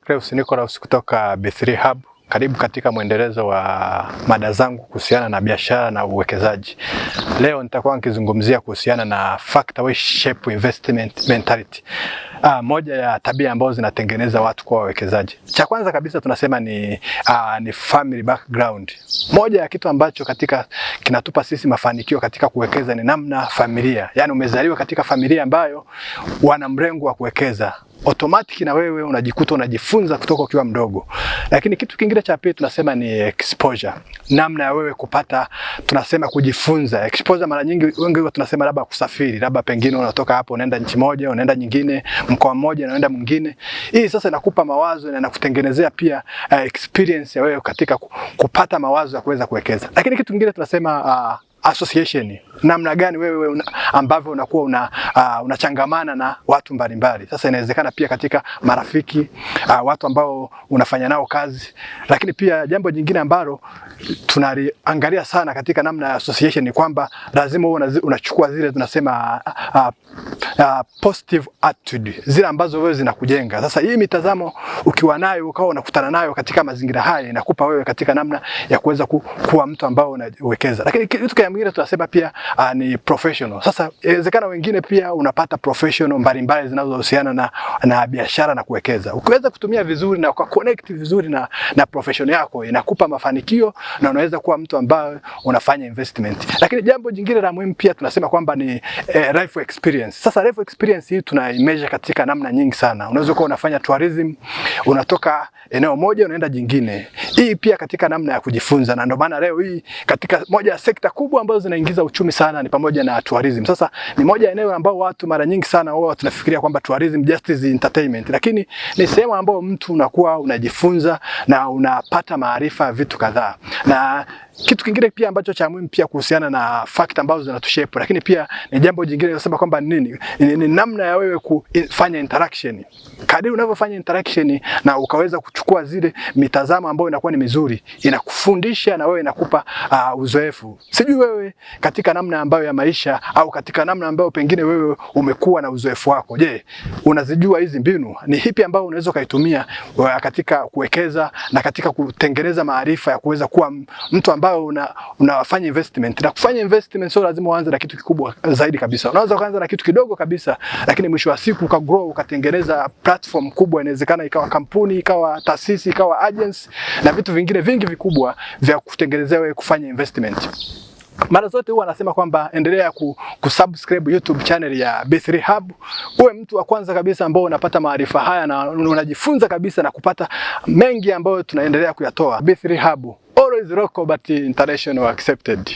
Cleus Nicholas kutoka B3 Hub. Karibu katika mwendelezo wa mada zangu kuhusiana na biashara na uwekezaji. Leo nitakuwa nikizungumzia kuhusiana na factor which shape investment mentality. Moja ya tabia ambazo zinatengeneza watu kuwa wawekezaji. Cha kwanza kabisa tunasema ni family background. Moja ya kitu ambacho kinatupa sisi mafanikio katika kuwekeza ni namna familia. Yaani umezaliwa katika familia ambayo wana mrengo wa kuwekeza. Automatic na wewe unajikuta unajifunza kutoka ukiwa mdogo. Lakini kitu kingine cha pili tunasema ni exposure. Namna ya wewe kupata, tunasema kujifunza. Exposure mara nyingi wengi tunasema labda kusafiri, labda pengine unatoka hapo unaenda nchi moja, unaenda nyingine, mkoa mmoja unaenda mwingine. Hii sasa inakupa mawazo na inakutengenezea pia experience ya wewe katika kupata mawazo ya kuweza kuwekeza. Lakini kitu kingine tunasema association, namna gani wewe ambavyo unakuwa unachangamana na watu mbalimbali. Sasa inawezekana pia katika marafiki, watu ambao unafanya nao kazi. Lakini pia jambo jingine ambalo tunaliangalia sana katika namna ya association ni kwamba lazima unachukua zile tunasema positive attitude, zile ambazo wewe zinakujenga. Sasa hii mitazamo ukiwa nayo ukawa unakutana nayo katika mazingira haya inakupa wewe katika namna ya kuweza kuwa mtu ambao unawekeza. Lakini kitu kingine tunasema pia ni professional. Sasa inawezekana wengine pia unapata professional mbalimbali zinazohusiana na biashara na kuwekeza. Ukiweza kutumia vizuri na ukaconnect vizuri na profession yako inakupa mafanikio na unaweza kuwa mtu ambaye unafanya investment. Lakini jambo jingine la muhimu pia tunasema kwamba ni life experience. Sasa life experience hii tunaimeasure katika namna nyingi sana. Unaweza kuwa unafanya tourism, unatoka eneo moja unaenda jingine. Hii pia katika namna ya kujifunza, na ndio maana leo hii katika moja ya sekta kubwa ambazo zinaingiza uchumi sana ni pamoja na tourism. Sasa ni moja eneo ambao watu mara nyingi sana wao tunafikiria kwamba tourism just is entertainment, lakini ni sehemu ambayo mtu unakuwa unajifunza na unapata maarifa ya vitu kadhaa. Na kitu kingine pia ambacho cha muhimu pia kuhusiana na factor ambazo zinatushape, lakini pia ni jambo jingine nasema kwamba ni namna ya wewe kufanya interaction. Kadri unavyofanya interaction na ukaweza kuchukua zile mitazamo ambayo inakuwa ni mizuri, inakufundisha na wewe inakupa uzoefu. Sijui wewe katika namna ambayo ya maisha au katika namna ambayo pengine wewe umekuwa na uzoefu wako. Je, unazijua hizi mbinu? Ni hipi ambayo unaweza kaitumia katika kuwekeza na katika kutengeneza maarifa ya kuweza kuwa mtu ambaye unafanya investment. Na kufanya investment sio lazima uanze na kitu kikubwa zaidi kabisa. Unaweza kuanza na kitu kidogo kabisa, lakini mwisho wa siku ukagrow, ukatengeneza platform kubwa. Inawezekana ikawa kampuni, ikawa taasisi, ikawa agency na vitu vingine vingi vikubwa vya kutengenezea wewe kufanya investment. Mara zote huwa anasema kwamba endelea kusubscribe YouTube channel ya B3 Hub. Uwe mtu wa kwanza kabisa ambao unapata maarifa haya na unajifunza kabisa na kupata mengi ambayo tunaendelea kuyatoa. B3 Hub, always local but international accepted.